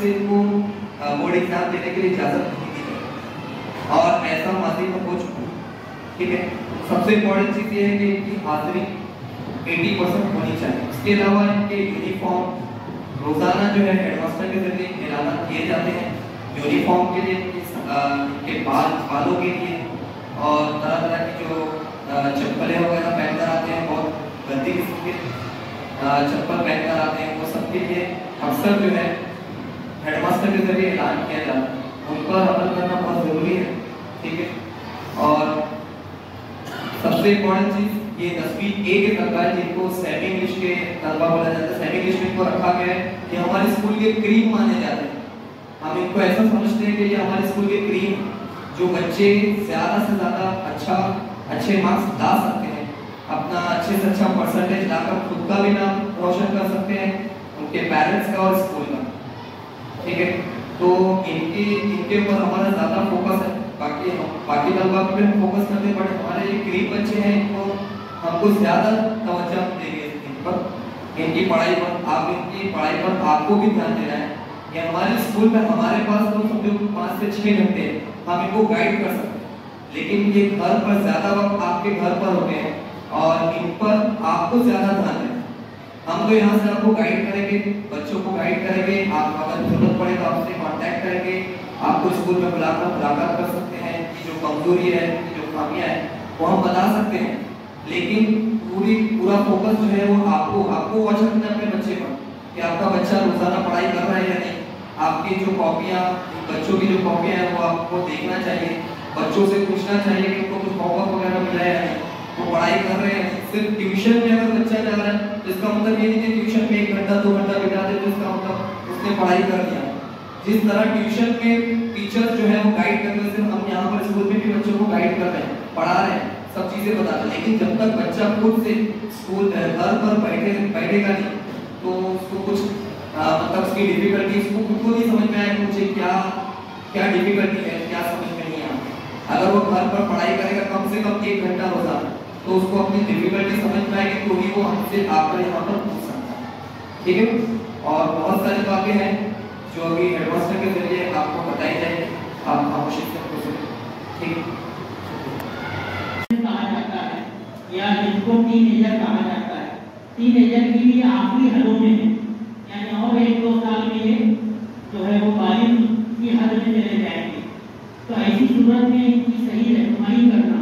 से इनको board exam देने के लिए इजाजत नहीं दी गई और ऐसा माजी में हो चुका है। ठीक है, सबसे इम्पोर्टेंट चीज़ ये है कि इनकी हाजिरी 80% होनी चाहिए। इसके अलावा इनके यूनिफॉर्म रोज़ाना जो है हेडमास्टर के जरिए ऐलान किए जाते हैं, यूनिफॉर्म के लिए, इनके बालों के लिए और तरह तरह की जो चप्पलें वगैरह पहनकर आते हैं, बहुत गंदी किस्म के चप्पल पहनकर आते हैं, वो सब के लिए अक्सर जो है हेडमास्टर के जरिए ऐलान किया जाता है, उन पर अमल करना बहुत ज़रूरी है। ठीक है, और सबसे इम्पोर्टेंट चीज़ ये 10वीं A के तलबा है जिनको सेमी इंग्लिश के तलबा बोला जाता है। सेमी इंग्लिश में इनको रखा गया है कि हमारे स्कूल के क्रीम माने जाते हैं। हम इनको ऐसा समझते हैं कि ये हमारे स्कूल के क्रीम, जो बच्चे ज़्यादा से ज़्यादा अच्छे मार्क्स ला सकते हैं, अपना अच्छे से अच्छा परसेंटेज लाकर खुद का भी नाम रोशन कर सकते हैं, उनके पेरेंट्स का और स्कूल का। ठीक है, तो इनके ऊपर हमारा ज़्यादा फोकस है। बाकी तलबा पे हम फोकस करते हैं, बट हमारे ये गरीब बच्चे हैं, इनको हमको ज़्यादा तवज्जो देंगे इन पर, इनकी पढ़ाई पर आपको भी ध्यान देना है। ये हमारे स्कूल में हमारे पास तो समझो 5 से 6 घंटे हम इनको गाइड कर सकते हैं, लेकिन ये घर पर ज़्यादा वक्त आपके घर पर होते हैं और इन पर आपको ज़्यादा ध्यान देना। हम तो यहाँ से आपको गाइड करेंगे, बच्चों को गाइड करेंगे, आप अगर जरूरत पड़े तो आपसे कांटेक्ट करेंगे, आपको स्कूल में बुलाकर मुलाकात कर सकते हैं, कि जो कमजोरी है, जो खामियां है वो हम बता सकते हैं, लेकिन पूरा फोकस जो है वो आपको वॉच रखना है अपने बच्चे पर कि आपका बच्चा रोजाना पढ़ाई कर रहा है या नहीं। आपकी जो कॉपियाँ, बच्चों की जो कॉपियाँ हैं वो आपको देखना चाहिए, बच्चों से पूछना चाहिए कि उनको कुछ होमवर्क वगैरह मिला है या नहीं, वो पढ़ाई कर रहे हैं। सिर्फ ट्यूशन में अगर बच्चा जा रहा है तो इसका मतलब ये नहीं कि ट्यूशन में 1 घंटा 2 घंटा बिता दे तो इसका मतलब उसने पढ़ाई कर लिया। जिस तरह ट्यूशन में टीचर जो है वो गाइड करते हैं, हम यहाँ पर स्कूल में भी बच्चों को गाइड कर रहे हैं, पढ़ा रहे हैं, सब चीज़ें बता रहे हैं, लेकिन जब तक बच्चा खुद से स्कूल घर पर बैठेगा नहीं तो उसको कुछ मतलब उसकी डिफिकल्टी उसको खुद को नहीं समझ में आएगी, मुझे क्या डिफिकल्टी है, क्या समझ में नहीं आता। अगर वो घर पर पढ़ाई करेगा कम से कम 1 घंटा रोजाना तो उसको अपनी डिफिकल्टी समझ में आएगी, तो ही वो हमसे आकर यहाँ पर पूछ सकता है। ठीक है, और बहुत सारी बातें हैं जो अभी हेडमास्टर के जरिए आपको बताई जाए, आप खामोशी से पूछ सकते हैं। ठीक है, कहा जाता है या जिनको टीनेजर कहा जाता है, टीनेजर की भी आखिरी हदों में है, यानी और 1-2 साल में ये जो है वो बालिग की हद में चले जाएंगे। तो ऐसी सूरत में इनकी सही रहनुमाई करना,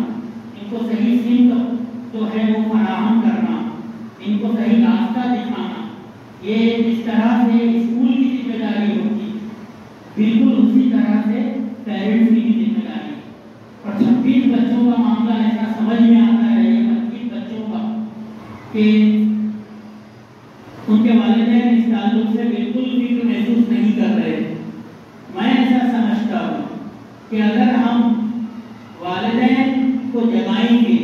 इनको सही सिमत जो है वो फराहम करना, इनको सही रास्ता दिखाना, ये इस तरह से स्कूल की जिम्मेदारी होती है, बिल्कुल उसी तरह से पेरेंट्स की भी जिम्मेदारी। और 26 बच्चों का मामला ऐसा समझ में आता है, 25 बच्चों का, कि उनके वालिदैन इस ताल्लुक से बिल्कुल भी महसूस नहीं कर रहे। मैं ऐसा समझता हूँ कि अगर हम वालिदैन को जगाएंगे,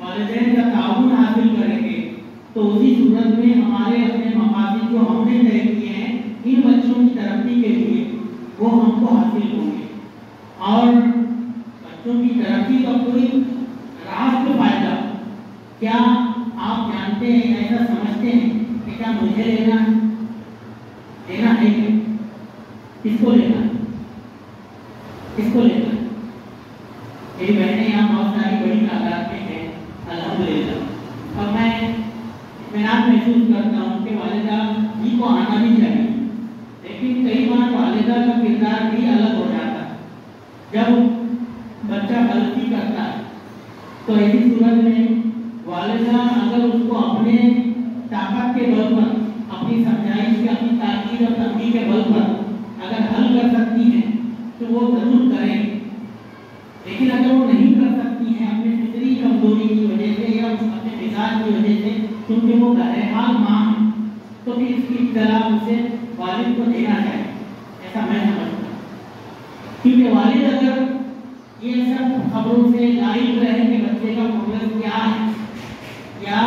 वालिदैन का ताउन हासिल करेंगे, तो उसी सूरत में हमारे अपने मकासद जो हमने तय किए हैं इन बच्चों की तरक्की के लिए वो हमको हासिल होंगे। और बच्चों की तरक्की का कोई राष्ट्र फायदा, क्या आप जानते हैं, ऐसा समझते हैं कि क्या मुझे लेना है क्या, किसको लेना है, किसको लेना है? मेरी बहनें यहाँ बहुत सारी बड़ी तादाद में हैं अल्हम्दुलिल्लाह, और मैं इत्मीनान महसूस करता हूँ कि वालिदा जी को आना भी चाहिए, लेकिन कई बार वालिदा का किरदार भी अलग हो जाता है। जब बच्चा गलती करता है तो ऐसी सूरत में वालिदा अगर उसको अपने ताकत के बल पर, अपनी समझाइश के, अपनी ताकीद और तंबीह के बल पर अगर हल कर सकती हैं तो वो जरूर करें, लेकिन अगर वो नहीं कर सकती हैं अपने फितरी कमजोरी की वजह से या अपने मिजाज की वजह से, क्योंकि वो बहरहाल माँ है, तो फिर इसकी इत्तला उसे वालिद को देना चाहिए, ऐसा मैं समझता हूँ। क्योंकि वालिद अगर ये सब खबरों से लाइव रहे कि बच्चे का प्रोग्रेस क्या है या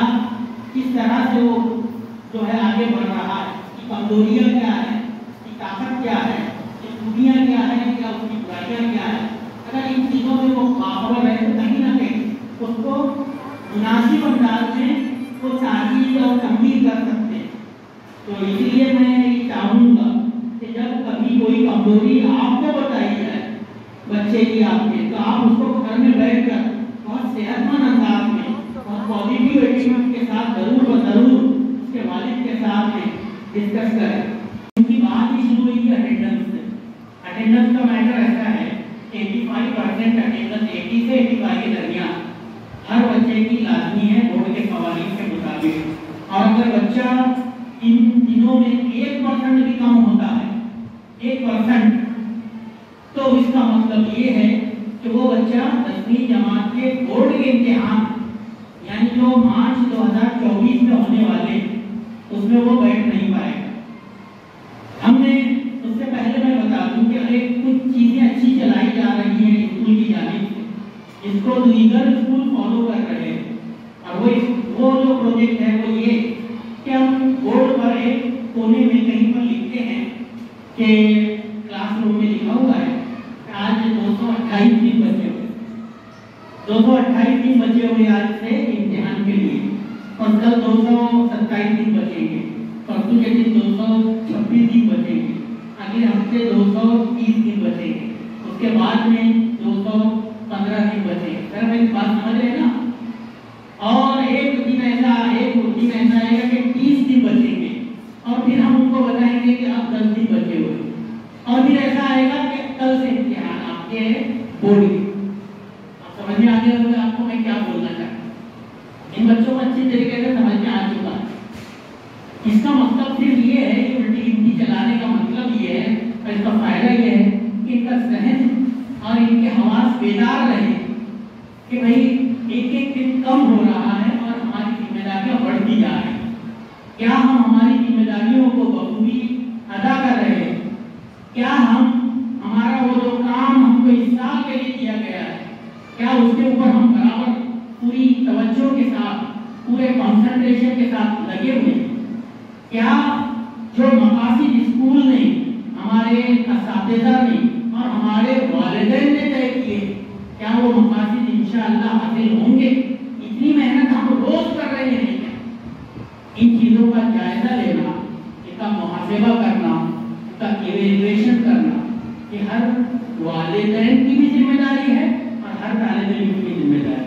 किस तरह से वो जो है आगे बढ़ रहा है, उसकी कमजोरियाँ क्या है, उसकी ताकत क्या है, उसकी खूबियाँ क्या है या उसकी बुराइयाँ क्या है, अगर इन चीज़ों में वो बाखबर है तो कहीं ना कहीं उसको मुनासिब अंदाज में वो ताकीद और तंबीह कर सकते हैं। तो इसलिए मैं ये चाहूँगा कि जब कभी कमजोरी आपको बताई जाए बच्चे की आपके, तो आप उसको घर में बैठ कर बहुत सेहतमंद अंदाज में और पॉजिटिव एटीट्यूड के साथ जरूर व जरूर उसके वालिद के साथ में डिस्कस करें। उनकी बात ही शुरू हुई अटेंडेंस से। अटेंडेंस का मैटर ऐसा है 85% अटेंडेंस 80 से 85 के दरमियान हर बच्चे की लाजमी है बोर्ड के कवानीन के मुताबिक। और अगर बच्चा इन दिनों में 1% भी कम होता है 1%, तो इसका मतलब ये है कि वो बच्चा 10वीं जमात के बोर्ड के इम्तिहान यानी जो मार्च 2024 में होने वाले उसमें वो बैठ नहीं पाएगा। हमने उससे पहले मैं बता दूं कि अरे कुछ चीजें अच्छी चलाई जा रही हैं स्कूल की जानिब से, इसको लीगल स्कूल फॉलो कर रहे हैं। और वो जो प्रोजेक्ट है वो ये कि हम बोर्ड पर एक कोने में कहीं पर लिखते हैं कि क्लासरूम में लिखा हुआ है आज 228 दिन बचे हुए, 228 दिन बचे हुए आज से इम्तिहान के लिए, और कल 227 दिन बचेंगे, परसों के दिन 226 दिन बचेंगे, अगले हफ्ते 230 दिन बचेंगे, उसके बाद में 215 दिन बचेंगे। सर मेरी बात समझ रहे हैं ना? और एक दिन ऐसा आएगा कि 30 दिन बचेंगे, और फिर हम उनको बताएंगे कि अब 10 दिन बचे हुए, और फिर ऐसा आएगा कि कल से इम्तिहान आपके बोर्ड के। आप समझ में आ गया होगा आपको मैं क्या बोलना चाहता हूँ। इन बच्चों को अच्छी तरीके से समझ में आ चुका है। इसका मतलब सिर्फ ये है कि उल्टी गिनती चलाने का मतलब ये है, और इसका फायदा ये है कि इनका जहन और इनके हवास बेदार रहे कि भाई एक दिन कम हो रहा है और हमारी जिम्मेदारियां बढ़ती जा रही हैं। क्या हम हमारी जिम्मेदारियों को बखूबी अदा कर रहे हैं? क्या हमारा वो जो काम हमको इस साल के लिए किया गया है, क्या उसके ऊपर हम बराबर पूरी तवज्जो के साथ पूरे कंसंट्रेशन के साथ लगे हुए हैं? क्या जो मकासद स्कूल ने, हमारे असातिज़ा ने और हमारे वालिदैन ने तय किए, क्या वो मकासद इंशाअल्लाह हासिल होंगे? इतनी मेहनत हम रोज कर रहे हैं। इन चीज़ों का जायजा लेना, इनका मुहासेबा करना, इनका इवैल्यूएशन करना, ये हर वालिदैन की भी जिम्मेदारी है और हर तालिब इल्म की जिम्मेदारी।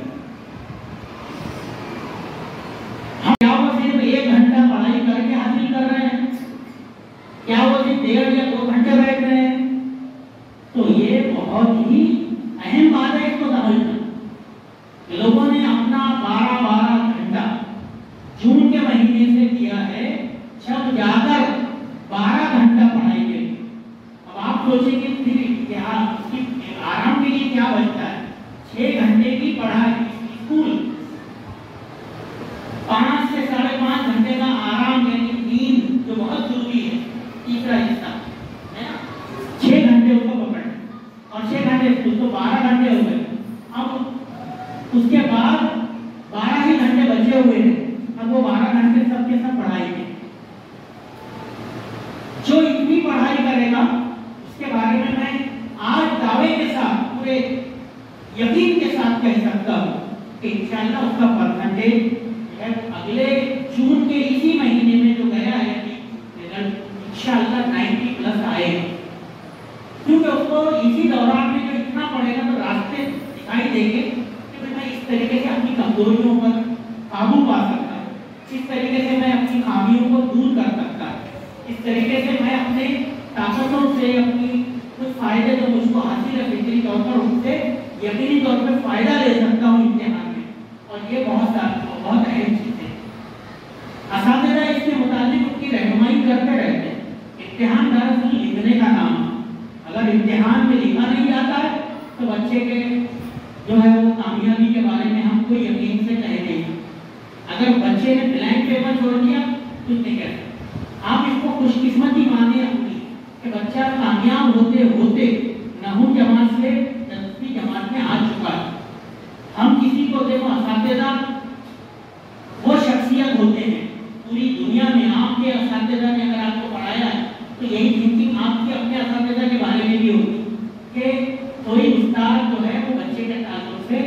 हम क्या वो सिर्फ 1 घंटा पढ़ाई करके हासिल कर रहे हैं? क्या वो सिर्फ 1.5 या 2 घंटे बैठ रहे हैं? तो ये बहुत ही अहम बात है इसको समझना। लोगों ने अपना 12 घंटा जून के महीने से किया है, जब जाकर 12 घंटा पढ़ाई के लिए। अब आप सोचेंगे फिर क्या आराम के लिए क्या बचता है? 6 घंटे की पढ़ाई स्कूल, 5 से 5.5 घंटे का आराम यानी नींद जो बहुत जरूरी है, तीसरा हिस्सा है ना, 6 घंटे उसको पकड़ और 6 घंटे स्कूल, तो 12 घंटे हो गए। अब उसके बाद 12 ही घंटे बचे हुए हैं। अब वो 12 घंटे सबके सब पढ़ाई के। जो इतनी पढ़ाई करेगा उसके बारे में मैं आज दावे के साथ पूरे यकीन के साथ कह सकता हूँ कि इंशाअल्लाह उसका परसेंटेज अगले जून के इसी महीने में जो गया है रिजल्ट इंशाअल्लाह 90+ आएगा। क्योंकि उसको इसी दौरान में जो इतना पढ़ेगा तो रास्ते दिखाई देंगे कि मैं इस तरीके से अपनी कमजोरियों पर काबू पा सकता हूँ, इस तरीके से मैं अपनी खामियों को दूर कर सकता हूँ, इस तरीके से मैं अपने ताकतों से अपनी कुछ फायदे जो मुझको हासिल है फिक्री तौर पर उनसे यकीनी तौर पर फायदा ले सकता हूँ इम्तिहान में। और ये बहुत अहम चीज़ है। असातिज़ा इसके मुताबिक उनकी रहनुमाई करते रहते हैं। इम्तिहान दरअसल लिखने का नाम है। अगर इम्तिहान में लिखा नहीं जाता है तो बच्चे के जो है वो कामयाबी के बारे में हम कोई यकीन से कह देंगे। अगर बच्चे ने ब्लैंक पेपर छोड़ दिया कुछ नहीं कह सकते। आप इसको खुशकिस्मती मानिए अपनी कि बच्चा कामयाब होते होते 9वीं जमात से 10वीं जमात में आ चुका है। हम किसी को देखो असातिज़ा वो शख्सियत होते हैं पूरी दुनिया में। आपके असातिज़ा ने अगर आपको पढ़ाया है तो यही थिंकिंग आपके अपने असातिज़ा के बारे में भी होगी कि कोई उस्ताद जो है वो बच्चे के ताल्लुक से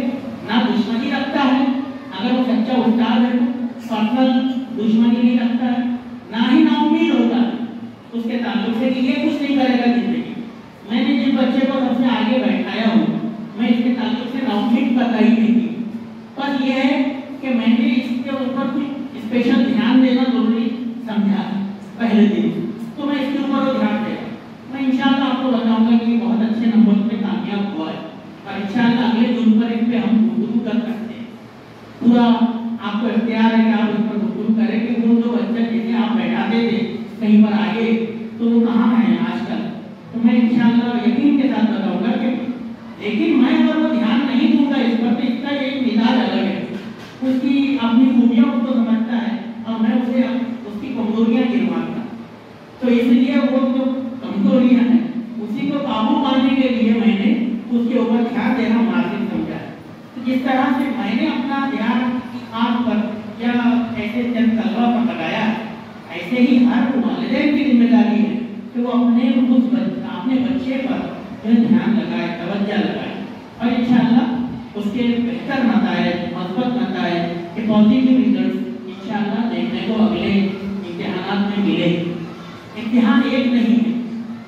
ना दुश्मनी रखता है, अगर वो सच्चा उस्ताद है तो पर्सनल दुश्मनी नहीं रखता है, ना ही नाउम्मीद होता है उसके ताल्लुक से कि ये कुछ नहीं करेगा जिंदगी। पहले दिन, तो मैं इसके ऊपर वो ध्यान देगा। मैं इंशाल्लाह आपको बताऊंगा कि बहुत अच्छे नंबर पे कामयाब हुआ है और इंशाल्लाह अगले दिन पर इस पे हम गुफ्तगू कर सकते हैं। पूरा आपको इख्तियार है कि आप इस पर गुफ्तगू करें कि वो जो बच्चा जिसे आप बैठाते थे कहीं पर आगे, तो वो कहाँ है आजकल। तो मैं इंशाल्लाह यकीन के साथ बताऊंगा कि, लेकिन मैं अगर वो ध्यान नहीं दूंगा इस पर, तो इसका एक मिजाज अलग है, उसकी अपनी खूबियाँ उसको समझता है और मैं उसे उसकी कमजोरियाँ गिरवाऊंगा। तो इसलिए वो जो कमजोरियाँ हैं उसी को काबू पाने के लिए मैंने उसके ऊपर ध्यान देना मुनासिब समझा है। तो जिस तरह से मैंने अपना ध्यान आँख पर या ऐसे चंद तलवा पर लगाया, ऐसे ही हर वालिदैन की जिम्मेदारी है कि वो अपने बच्चे पर ध्यान लगाए, तवज्जो लगाए और इंशाअल्लाह उसके बेहतर नतायज, मज़बूत नतायज के पॉजिटिव रिजल्ट इंशाअल्लाह देखने को अगले इम्तिहानात में मिले। इम्तिहान एक नहीं है,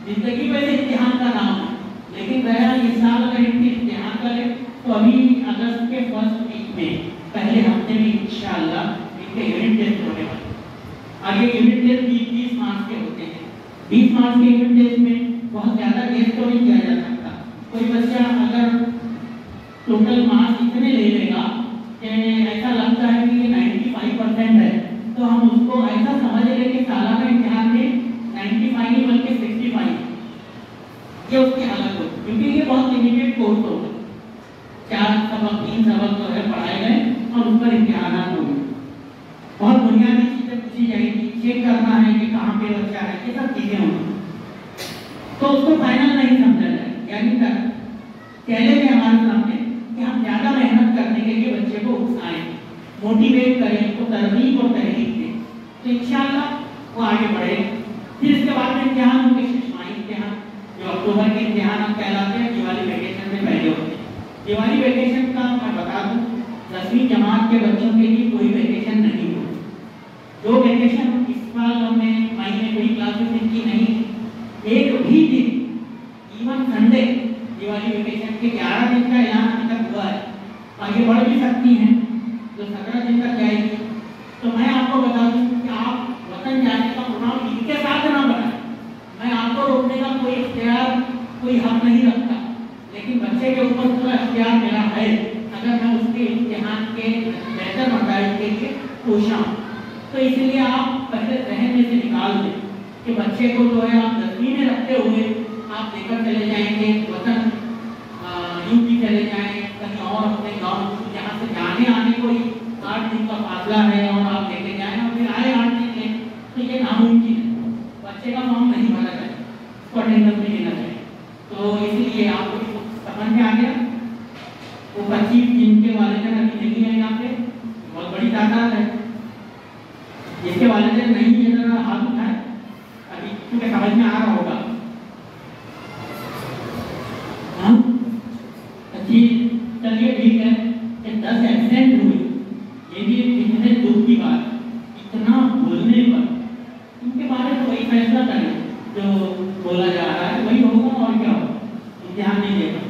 जिंदगी में इम्तिहान का नाम है, लेकिन गया इस साल अगर इम्तिहान करें तो अभी अगस्त के फर्स्ट वीक में पहले हफ्ते में इंशाअल्लाह इनके यूनिट टेस्ट होने वाले। आगे यूनिट टेस्ट 20 मार्च के होते हैं। 20 मार्च के यूनिट टेस्ट में बहुत ज़्यादा टेस्ट तो नहीं किया जा सकता। कोई बच्चा अगर टोटल मार्क्स इतने ले लेगा कि ऐसा लगता है कि 95% है, तो हम उसको ऐसा समझ लें कि सालाना इम्तिहान में 95 नहीं बल्कि 65 ये उसकी हालत हो, क्योंकि ये बहुत लिमिटेड कोर्स होगा। 4 सबक 3 सबक जो है पढ़ाए गए और उस पर इम्तिहानात होंगे। बहुत बुनियादी चीज़ें पूछी जाएगी, चेक करना है कि कहाँ पे बच्चा है, ये सब चीज़ें होंगी। तो उसको फाइनल नहीं समझा जाए, यानी चैलेंज है हमारे सामने कि हम ज़्यादा मेहनत करने के लिए बच्चे को उकसाएं, मोटिवेट करें, उसको तरगीब और तहरीक दें, तो इंशाअल्लाह वो आगे बढ़े। फिर इसके बाद में इम्तिहान होंगे, शिशमाही इम्तिहान जो अक्टूबर के इम्तिहान हम कहलाते हैं, दिवाली वैकेशन से पहले होते हैं। दिवाली वैकेशन का मैं बता दूँ, 10वीं जमात के बच्चों के लिए कोई वैकेशन नहीं हो। जो वैकेशन इस साल हमने महीने कोई क्लासेस इनकी नहीं, एक भी दिन इवन संडे दिवाली वैकेशन के 11 दिन का ऐलान अभी तक हुआ है, आगे बढ़ भी सकती हैं जो 17 दिन तक जाएगी। तो मैं आपको बता दूं कि आप वतन जाने का प्रोग्राम इनके साथ ना बनाएं। मैं आपको रोकने का कोई इख्तियार, कोई हक नहीं रखता, लेकिन बच्चे के ऊपर पूरा इख्तियार मेरा है अगर मैं उसके इम्तिहान के बेहतर नताइज के लिए कोशिश हूँ। तो इसलिए आप पहले जहन में से निकाल दें कि बच्चे को जो है आप 10वीं में रखते हुए आप लेकर चले जाएंगे वतन, यूपी चले जाएं, कहीं और अपने गाँव जहाँ से जाने आने को ही 8 दिन का फासला है और आप लेके जाएं और फिर आए 8 दिन लें, तो ये नामुमकिन है। बच्चे का फॉर्म नहीं भरा जाए, उसको अटेंडेंस में लेना चाहिए। तो इसलिए आपको समझ में आ गया। वो 25 जिनके वालिदैन अभी नहीं है यहाँ पे, बहुत बड़ी तादाद है। जिसके वालिदैन नहीं है जरा हाथ उठाए, अभी क्योंकि समझ में आ रहा होगा। हाँ जी, चलिए ठीक है कि 10 एब्सेंट हुई, ये भी कितने दुख की बात। इतना बोलने पर उनके बारे में वही फैसला करें जो बोला जा रहा है, वही होगा और क्या होगा, ध्यान नहीं देगा।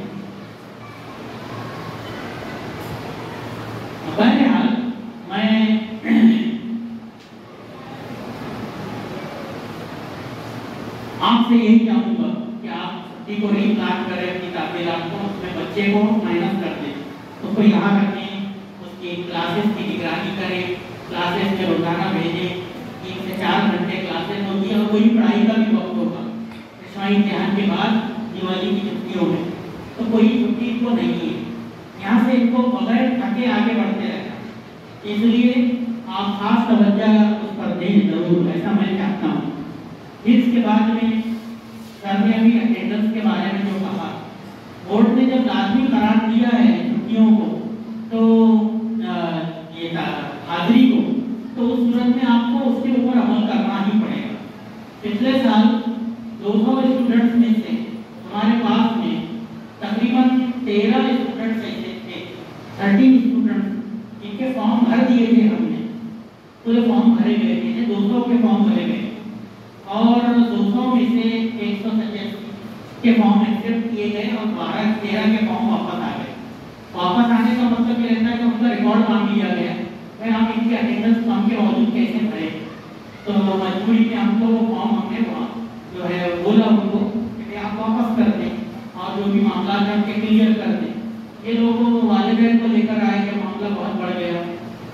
बहरहाल मैं आपसे यही चाहूँगा कि आप छुट्टी को रीप्लान करें, अपनी ताक़ीदात को उसमें बच्चे को माइनस कर दें, उसको यहाँ रखें, उसकी क्लासेस की निगरानी करें, क्लासेस में रोज़ाना भेजें। 3 से 4 घंटे क्लासेस होगी और कोई पढ़ाई का भी वक्त होगा। इस्माइल इम्तिहान के बाद दिवाली की छुट्टियों में तो कोई छुट्टी इनको नहीं है, यहाँ से इनको बगैर थके आगे बढ़ते रहना। इसलिए आप खास तवज्जो उस पर दें जरूर, ऐसा मैं चाहता हूँ। फिर इसके बाद में सर ने अभी अटेंडेंस के बारे में जो कहा, बोर्ड ने जब लाजमी करार दिया है छुट्टियों को, तो ये हाजिरी को, तो उस सूरत में आपको उसके ऊपर अमल करना ही पड़ेगा। पिछले साल 200 स्टूडेंट्स में से हमारे पास में तकरीबन 13 स्टूडेंट्स ऐसे थे, 13 स्टूडेंट्स इनके फॉर्म भर दिए थे हमने, पूरे फॉर्म भरे गए थे, 200 के फॉर्म भरे गए और 200 में से 187 के फॉर्म एक्सेप्ट किए गए और 13 के फॉर्म वापस आ गए। वापस आने का मतलब ये रहता है कि उनका रिकॉर्ड मांग लिया गया, भाई आप इनकी अटेंडेंस कम के बावजूद कैसे भरे। तो मजबूरी में हमको वो फॉर्म हमने जो है बोला उनको कि आप वापस कर दें और जो भी मामला है उनके क्लियर कर दें। ये लोगों वालिदैन को लेकर आए कि मामला बहुत बढ़ गया,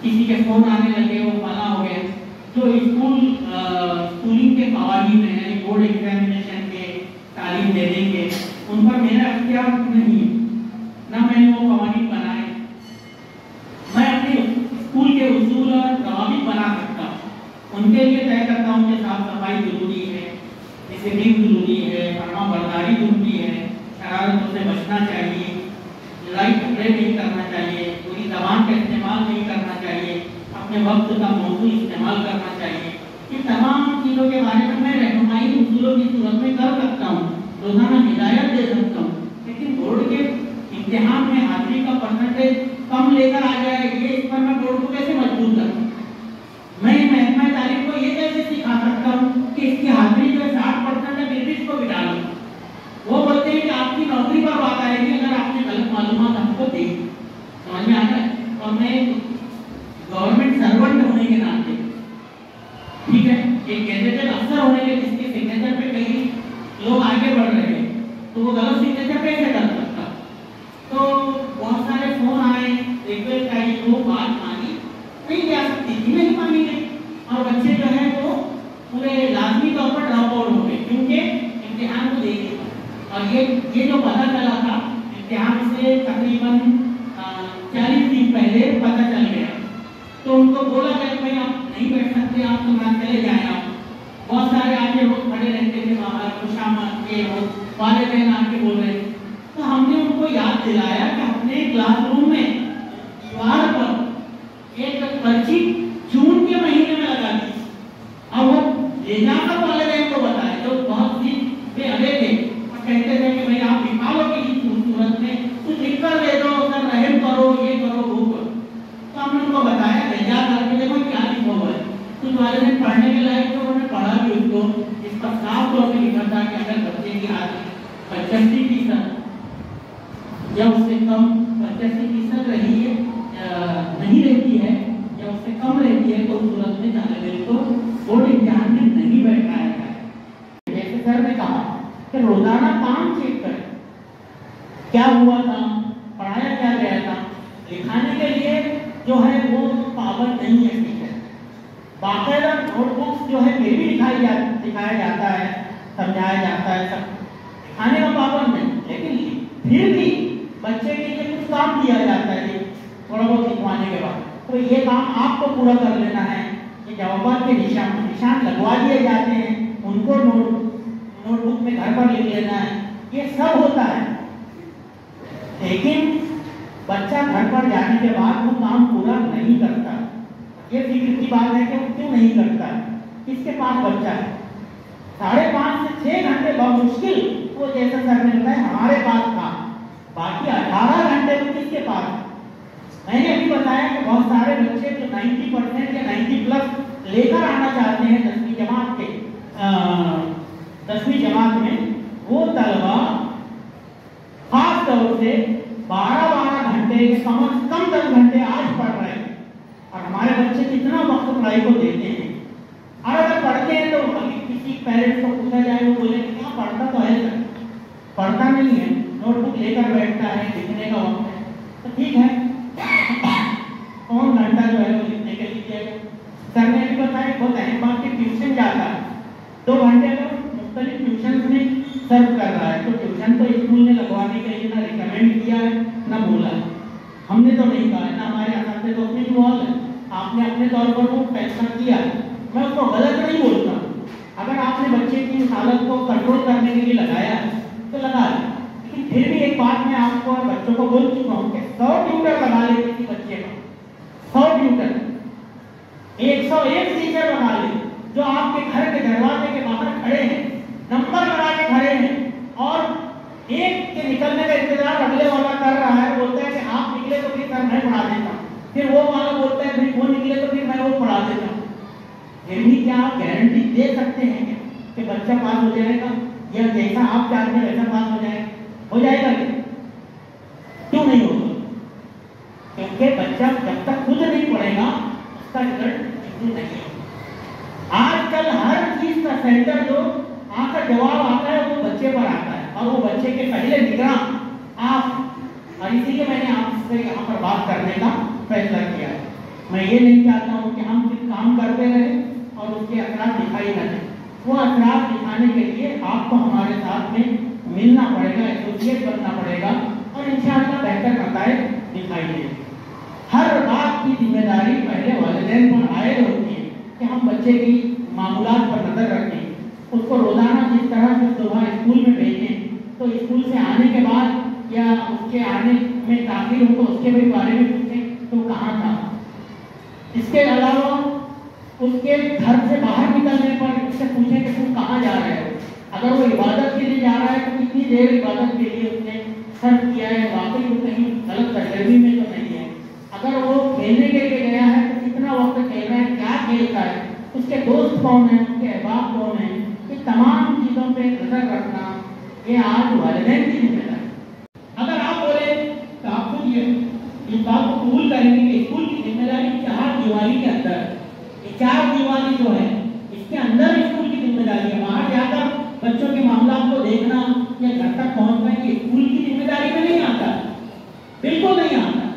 किसी के फोन आने लगे, वो मना हो गए। जो स्कूलिंग के कवानीन है, यानी बोर्ड एग्जामिनेशन के तालीम देने के, उन पर मेरा अख्तियार नहीं है, ना मैंने वो कवानीन बनाए। मैं अपने स्कूल के उसूल और ज़वाबित बना सकता हूँ, उनके लिए तय करता हूँ कि साफ सफाई जरूरी है, डिसिप्लिन जरूरी है, फरमाबरदारी जरूरी है, शरारतों से बचना चाहिए, लड़ाई झगड़े नहीं करना चाहिए, पूरी ज़बान का इस्तेमाल नहीं करना चाहिए, अपने वक्त का मौजूद इस्तेमाल करना चाहिए। ये तमाम चीज़ों के बारे में मैं रहनुमाई उसूलों की सूरत में कर सकता हूँ, रोज़ाना हिदायत दे सकता हूँ, लेकिन बोर्ड के इम्तिहान में हाजिरी का परसेंटेज कम लेकर आ जाए, ये इस पर मैं बोर्ड को कैसे मजबूर करूँ? मैं महकमा तालीम को ये कैसे सिखा सकता हूँ कि इसकी हाजिरी जो 60% है फिर भी इसको बिठा लो? वो बोलते हैं कि आपकी नौकरी पर बात आएगी अगर आपने गलत मालूमात हमको दी। समझ में आ रहा है? और मैं गवर्नमेंट सर्वेंट होने के नाते, ठीक है, एक गैजेटेड अफसर होने के, जिसके सिग्नेचर पे कई लोग आगे बढ़ रहे हैं, तो वो गलत सिग्नेचर कैसे कर सकता? तो बहुत सारे फोन आए, रिक्वेस्ट आई, वो बात मानी नहीं जा सकती थी, नहीं मानी गई, और बच्चे जो है वो पूरे लाजमी तौर पर ड्रॉप आउट हो गए क्योंकि इम्तिहान को देखे। और ये जो पता चला था इम्तिहान से तकरीबन 40 दिन पहले पता चल गया, तो उनको बोला गया कि भाई आप नहीं बैठ सकते, आप तो ना चले जाएं। आप बहुत सारे आगे लोग खड़े रहते थे बाहर, खुशाम के वालिदैन आके बोल रहे थे, तो हमने उनको याद दिलाया कि अपने क्लासरूम में दीवार पर एक पर्ची जून के महीने में लगा दी, और वो ले जाकर वालिदैन को बताया जो बहुत ही अरे थे, और कहते थे कि भाई आप निकालो की सूरत में कुछ लिख कर दे दो, सर रहम करो, ये करो, वो करो। तो हमने उनको बताया, भेजा करके देखो क्या लिखा हुआ है। कुछ वालिदैन पढ़ने के लायक तो उन्होंने पढ़ा भी उसको, इस पर साफ तौर से लिखा था कि अगर बच्चे की हाजिरी 85% या उससे कम 85% रही है, नहीं रहती है या उससे कम रहती है, तो उस सूरत में तालिब को बोर्ड इम्तिहान में नहीं बैठाया जाए। जैसे सर ने कहा कि रोजाना काम चेक करें, क्या हुआ था, पढ़ाया क्या गया था, लिखाने के लिए जो है वो पाबंद नहीं है, ठीक है, बाकायदा नोटबुक्स जो है ये भी दिखाया जाता है, समझाया जाता है, सब लिखाने का पाबंद नहीं, लेकिन फिर भी बच्चे के लिए कुछ काम दिया जाता है थोड़ा बहुत लिखवाने के बाद, तो ये काम आपको पूरा कर लेना है। ये जवाबात के निशान लगवा दिए जाते हैं, उनको नोटबुक में घर पर लिख लेना है, ये सब होता है। लेकिन बच्चा घर पर जाने के बाद वो काम पूरा नहीं करता। ये फिक्र की बात है कि वो क्यों नहीं करता। किसके पास बच्चा है 5.5 से 6 घंटे बहुत मुश्किल, वो जैसा सर ने बताया हमारे पास था, बाकी 18 घंटे तो किसके पास। मैंने अभी बताया कि बहुत सारे बच्चे जो 90% या 90+ लेकर आना चाहते हैं 10वीं जमात के 10वीं जमात में, वो तलबा खास तौर से 12 घंटे, कम से कम 10 घंटे आज पढ़ रहे हैं। और हमारे बच्चे कितना वक्त पढ़ाई को देते हैं, और अगर पढ़ते हैं तो अभी किसी पेरेंट्स को पूछा जाए, वो बोले कि हाँ पढ़ता तो है सर, पढ़ता नहीं है, नोटबुक लेकर बैठता है, लिखने का वक्त है, तो ठीक है, कौन घंटा जो है वो लिखने के लिए। सर ने भी बताया बहुत अहम बात की, ट्यूशन जाता है 2 घंटे तो मुख्तलिफ ट्यूशन में सर्व कर रहा है, तो ट्यूशन तो स्कूल ने लगवाने के लिए ना रिकमेंड किया है ना बोला है, हमने तो नहीं कहा है, ना हमारे हाथ से तो अपनी इन्वॉल्व है, आपने अपने तौर पर वो फैसला किया, मैं उसको गलत नहीं बोलता। अगर आपने बच्चे की हालत को कंट्रोल करने के लिए लगाया तो लगा ले, लेकिन फिर भी एक बात मैं आपको और बच्चों को बोल चुका हूँ कि 100 ट्यूटर लगा ले किसी बच्चे का, 100 ट्यूटर, 101 टीचर लगा ले जो आपके घर के दरवाजे के बाहर खड़े हैं, नंबर लगा के खड़े हैं, और एक के निकलने का इंतजार अगले वाला कर रहा है, बोलता है कि आप निकले तो फिर सर मैं पढ़ा देता, फिर वो वाला बोलता है फिर वो निकले तो फिर मैं वो पढ़ा देता हूँ। फिर भी क्या आप गारंटी दे सकते हैं कि बच्चा पास हो जाएगा, या जैसा आप चाहते हैं वैसा पास हो जाएगा? हो जाएगा क्यों नहीं होगा? क्योंकि बच्चा जब तक खुद नहीं पढ़ेगा उसका रिजल्ट नहीं होगा। आज کل ہر چیز کا سینٹر جو آپ کا جواب آتا ہے وہ بچے پر آتا ہے اور وہ بچے کے پہلے نگراں آپ، اور اسی لیے میں نے آپ سے یہاں پر بات کرنے کا فیصلہ کیا ہے۔ میں یہ نہیں چاہتا ہوں کہ ہم صرف کام کرتے رہیں اور اس کے اثرات دکھائی نہ دیں، وہ اثرات دکھانے کے لیے آپ کو ہمارے ساتھ میں ملنا پڑے گا، ایسوسیٹ بننا پڑے گا اور انشاءاللہ بہتر نتائج دکھائی دیں گے۔ ہر بات کی ذمہ داری پہلے والدین پر عائد ہوتی ہے کہ ہم بچے کی معمولات پر نظر رکھیں، اس کو روزانہ جس طرح سے صبح اسکول میں بھیجیں تو اسکول سے آنے کے بعد یا اس کے آنے میں تاخیر ہو تو اس کے بھی بارے میں پوچھیں تو کہاں تھا۔ اس کے علاوہ اس کے گھر سے باہر نکلنے پر اس سے پوچھیں کہ تم کہاں جا رہے ہو، اگر وہ عبادت کے لیے جا رہا ہے تو کتنی دیر عبادت کے لیے اس نے صرف کیا ہے، واقعی وہ کہیں غلط سرگرمی میں تو نہیں ہے، اگر وہ کھیلنے کے لیے گیا ہے تو کتنا وقت کھیل رہا ہے، کیا کھیلتا ہے، اس کے دوست کون ہیں، اس کے احباب کون ہیں، یہ تمام چیزوں پہ نظر رکھنا یہ آج والدین کی ذمہ داری ہے۔ اگر آپ بولیں تو آپ خود یہ اس بات کو قبول کریں گے کہ اسکول کی ذمہ داری 4 دیواری کے اندر ہے، یہ 4 دیواری جو ہے اس کے اندر اسکول کی ذمہ داری ہے، باہر جا کر بچوں کے معاملات کو دیکھنا یا گھر تک پہنچنا یہ اسکول کی ذمہ داری میں نہیں آتا، بالکل نہیں آتا،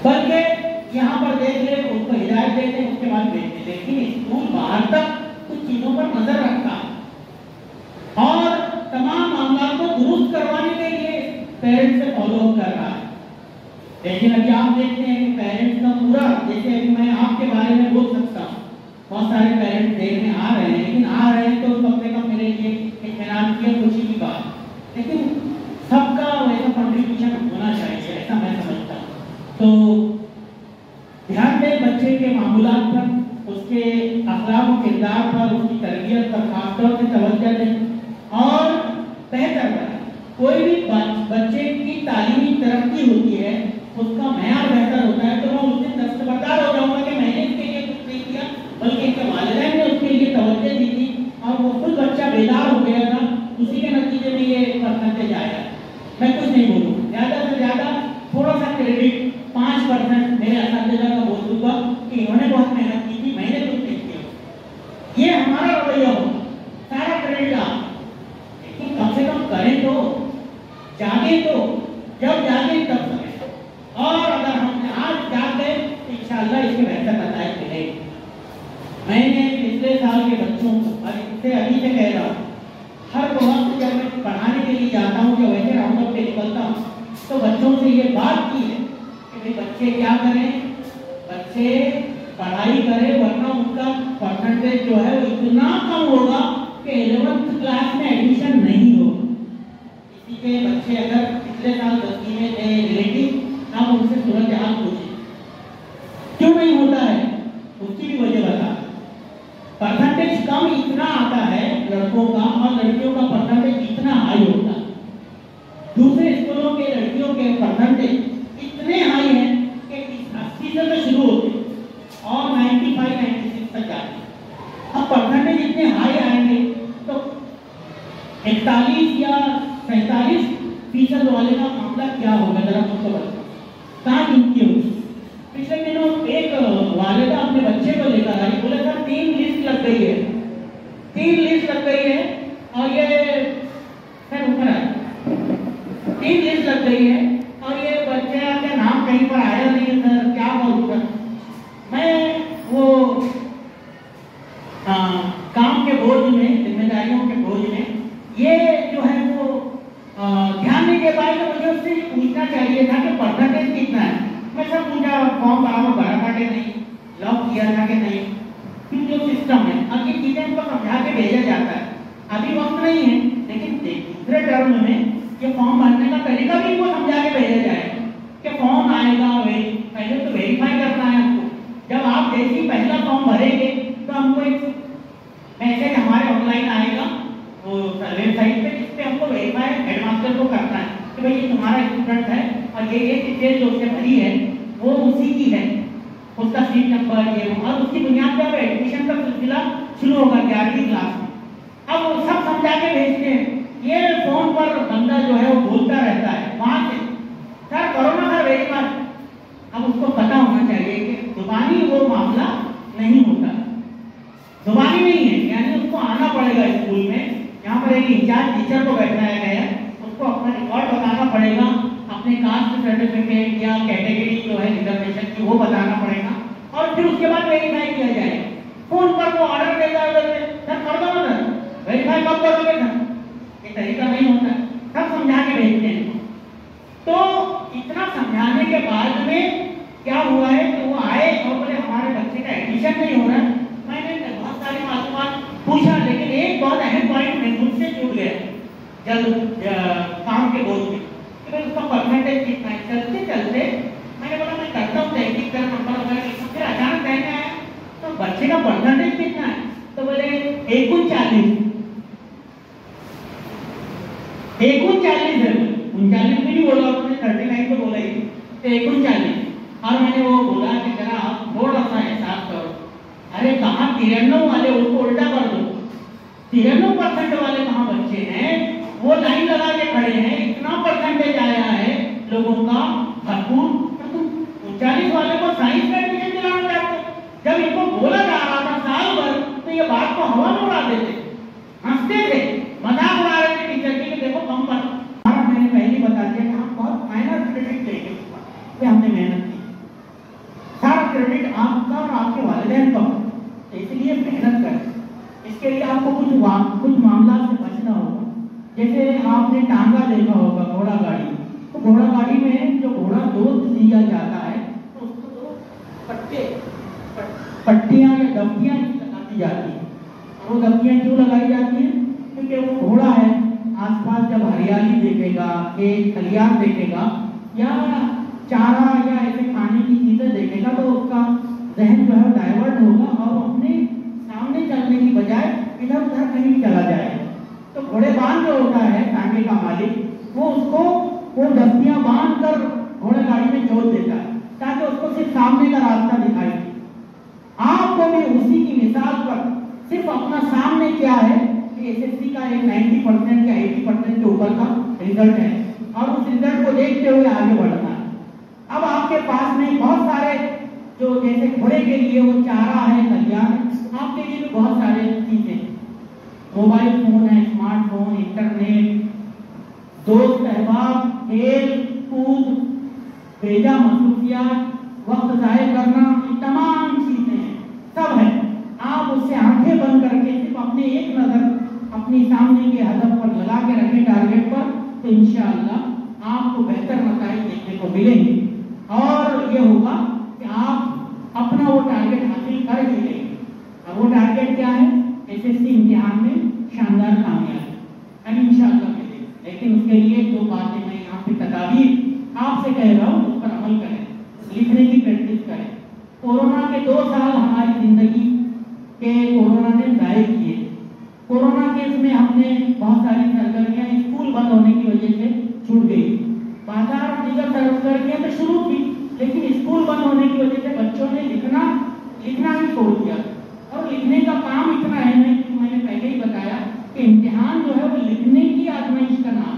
بلکہ یہاں پر دیکھ لیں اس کو ہدایت دے دیں اس کے بعد بھیج دیں، لیکن اسکول باہر تک کچھ چیزوں پر نظر رکھتا ہے اور تمام معاملات کو درست کروانے کے لیے پیرنٹس سے فالو اپ کر رہا ہے۔ لیکن ابھی آپ دیکھتے ہیں کہ پیرنٹس کا پورا، جیسے ابھی میں آپ کے بارے میں بول سکتا ہوں، بہت سارے پیرنٹس دیکھنے آ رہے ہیں، لیکن آ رہے ہیں تو کم سے کم میرے لیے اطمینان کی اور خوشی کی بات، لیکن سب کا ویسا کنٹریبیوشن ہونا چاہیے ایسا میں سمجھتا ہوں۔ تو دھیان دیں بچے کے معمولات پر، اس کے اخلاق و کردار پر، اس کی تربیت پر خاص طور سے توجہ دیں اور بہتر بنائیں۔ کوئی بھی بچے کی تعلیمی ترقی ہوتی ہے، اس کا معیار بہتر ہوتا ہے تو میں اس سے دستبردار ہو جاؤں گا کہ میں نے اس کے لیے کچھ نہیں کیا بلکہ اس کے والدین نے اس کے لیے توجہ دی تھی اور وہ خود بچہ بیدار ہو گیا تھا، اسی کے نتیجے میں یہ پرسنٹیج آیا۔ میں کچھ نہیں بولوں، زیادہ سے زیادہ تھوڑا سا کریڈٹ 5% میرے اساتذہ کا بول دوں گا کہ انہوں نے بہت محنت کی تھی، میں نے کچھ نہیں کیا، یہ ہمارا رویہ ہو، سارا کریڈٹ آپ، لیکن کم سے کم کریں تو، جاگیں تو، جب جاگیں تب سمجھیں، اور اگر ہم آج جاگ گئے تو انشاءاللہ اس کے بہتر نتائج ملیں گے۔ میں نے پچھلے سال کے بچوں کو اور اس سے ابھی سے کہہ رہا ہوں، ہر وقت جب میں پڑھانے کے لیے جاتا ہوں یا ویسے راؤنڈ اپ پہ نکلتا ہوں تو بچوں سے یہ بات کی ہے کہ بھائی بچے کیا کریں، بچے پڑھائی کریں ورنہ ان کا پرسنٹیج جو ہے وہ اتنا کم ہوگا کہ 11th کلاس میں ایڈمیشن نہیں ہوگا۔ اسی کے بچے اگر پچھلے سال 10ویں میں تھے ریلیٹیو، آپ ان سے صورتحال پوچھیں کیوں نہیں ہوتا ہے، اس کی بھی وجہ بتا۔ پرسنٹیج کم اتنا آتا ہے لڑکوں کا اور لڑکیوں کا پرسنٹیج اتنا ہائی ہوتا ہے۔ دوسرے اسکولوں کے لڑکیوں کے پرسنٹیج اتنے ہائی ہیں کہ 80 سے شروع ہوتے ہیں اور 95-96 تک جاتے ہیں۔ اب پرسنٹیج اتنے ہائی آئیں گے تو 41 یا 47% والے کا معاملہ کیا ہوگا، ذرا مجھ کو بتاؤ کہاں گنتی ہوگی۔ پچھلے دنوں ایک والدہ اپنے بچے کو لے کر آئی، بولے سر 3 لسٹ لگ گئی ہے، 3 لسٹ لگ گئی ہے اور یہ سر اوپر آئے 3 لسٹ لگ گئی ہے اور یہ بچے کا نام کہیں پر آیا نہیں ہے سر، کیا بولوں سر۔ میں وہ کام کے بوجھ میں، ذمہ داریوں کے بوجھ میں یہ جو ہے وہ دھیان نہیں دے پائے، تو مجھے اس سے یہ پوچھنا چاہیے تھا کہ پرسنٹیج کتنا ہے۔ میں سب پوچھا فارم برابر بھرا تھا کہ نہیں، لاک کیا تھا کہ نہیں، کیوں جو سسٹم ہے اب یہ چیزیں ان کو سمجھا کے بھیجا جاتا ہے۔ ابھی وقت نہیں ہے لیکن دوسرے ٹرم میں یہ فارم بھرنے کا طریقہ بھی ان کو سمجھا کے بھیجا جائے کہ فارم آئے گا، پہلے تو ویریفائی کرنا ہے آپ کو، جب آپ جیسے ہی پہلا فارم بھریں گے تو ہم کو ایک میسج ہمارے آن لائن آئے گا وہ ویب سائٹ پہ، جس پہ ہم کو ویریفائی ہیڈ ماسٹر کو کرنا ہے کہ بھائی یہ تمہارا اسٹوڈنٹ ہے اور یہ ڈیٹیل جو اس نے بھری ہے وہ اسی کی ہے، اس کا سیٹ نمبر یہ وہ، اور اس کی بنیاد پر ایڈمیشن کا سلسلہ شروع ہوگا 11ویں کلاس میں۔ اب وہ سب سمجھا کے بھیجتے ہیں، یہ فون پر بندہ جو ہے وہ بولتا رہتا ہے وہاں سے سر کرو نا سر ویریفائی۔ اب اس کو پتا ہونا چاہیے کہ زبانی وہ معاملہ نہیں ہوتا کے لیے इंचार्ज टीचर को बैठाया गया है, उसको अपना रिकॉर्ड बताना पड़ेगा, अपने कास्ट सर्टिफिकेट या कैटेगरी जो है रिजर्वेशन की वो बताना पड़ेगा, और फिर उसके बाद वेरीफाई किया जाएगा। फोन पर वो ऑर्डर देगा, सर कर दो ना, वेरीफाई कब करोगे सर, ये तरीका नहीं होता, सब समझा के भेजते हैं। तो इतना समझाने के बाद में क्या हुआ है कि वो आए और बोले हमारे बच्चे का एडमिशन नहीं हो रहा है। मैंने बहुत सारी मालूमात पूछा, लेकिन एक बहुत अहम पॉइंट मुझसे छूट गया जब काम के बोझ में, कि भाई उसका परसेंटेज कितना है। चलते चलते मैंने बोला मैं करता हूँ तहकीक कर नंबर वगैरह, फिर अचानक कहने आया तो बच्चे का परसेंटेज कितना है, तो बोले 39 है, 39 भी नहीं बोला, उन्होंने 39 को बोला ही, तो 39। और मैंने वो बोला कि जरा आप थोड़ा सा एहसास करो, अरे कहाँ 93 वाले, उनको उल्टा कर दो, 93% वाले कहाँ बच्चे हैं, वो लाइन लगा के खड़े हैं, इतना परसेंटेज आया है लोगों का भरपूर, तुम 39 वाले को साइंस का एडमिशन दिलाना चाहते हो। जब इनको बोला जा रहा था साल भर, तो ये बात को हवा में उड़ा देते, हंसते थे, मजाक उड़ा रहे थे टीचर की, देखो कम पर। मैंने पहले बता दिया कि हम बहुत फाइनल क्रेडिट देंगे, हमने मेहनत की, सारा क्रेडिट आपका और आपके वालिदैन का, तो इसलिए मेहनत करें। इसके लिए आपको कुछ मामला से बचना होगा। जैसे आपने टांगा देखा होगा, घोड़ा गाड़ी, तो घोड़ा गाड़ी में जो घोड़ा दूध दिया जाता है तो उसको दो पट्टियां या दबकियां लगाई जाती है। और वो दबकियां क्यों लगाई जाती है? क्योंकि वो घोड़ा है, आसपास जब हरियाली देखेगा, खेत खलियान देखेगा या चारा या ऐसे खाने की चीजें देखेगा, तो उसका जहन जो है डाइवर्ट होगा और वो अपने सामने चलने की बजाय इधर उधर कहीं भी चला जाएगा। तो घोड़ेबान जो होता है टांगे का मालिक, वो उसको वो दस्तियां बांध कर घोड़े गाड़ी में जोड़ देता है, ताकि उसको सिर्फ सामने का रास्ता दिखाई दे। आपको भी उसी की मिसाल पर सिर्फ अपना सामने क्या है कि एसएससी का एक 90% या 80% के ऊपर का रिजल्ट है, और उस रिजल्ट को देखते हुए आगे बढ़ना है। अब आपके पास में बहुत सारे जो जैसे घोड़े के लिए वो चारा है, खलियान है, आपके लिए भी बहुत सारे चीजें, मोबाइल फोन है, स्मार्टफोन, इंटरनेट, दोस्त अहबाब, खेल कूद, बेजा मसरूफियात, वक्त जाया करना, ये तमाम चीजें हैं, सब है। आप उससे आंखें बंद करके सिर्फ अपने एक नजर अपनी सामने के हदफ पर लगा के रखें, टारगेट पर, तो इंशाअल्लाह आपको बेहतर नतीजे देखने को मिलेंगे। और ये होगा कि आप अपना वो टारगेट हासिल कर ही लेंगे। और वो टारगेट क्या है? एसएससी इम्तिहान में शानदार कामयाबी, और इंशाअल्लाह मिलेगी। लेकिन उसके लिए जो बातें मैं यहाँ पे तदाबीर आपसे कह रहा हूँ, उस पर अमल करें, लिखने की प्रैक्टिस करें। कोरोना के 2 साल हमारी जिंदगी के कोरोना ने जाए किए। कोरोना केस में हमने बहुत सारी सरगर्मियां स्कूल बंद होने की वजह से छूट गई, बाजार और दीगर सरगर्मियां तो शुरू की, लेकिन स्कूल बंद होने की वजह से बच्चों ने लिखना ही छोड़ दिया। और लिखने का काम इतना है नहीं, कि मैंने पहले ही बताया कि इम्तिहान जो है वो लिखने की आजमाइश का नाम,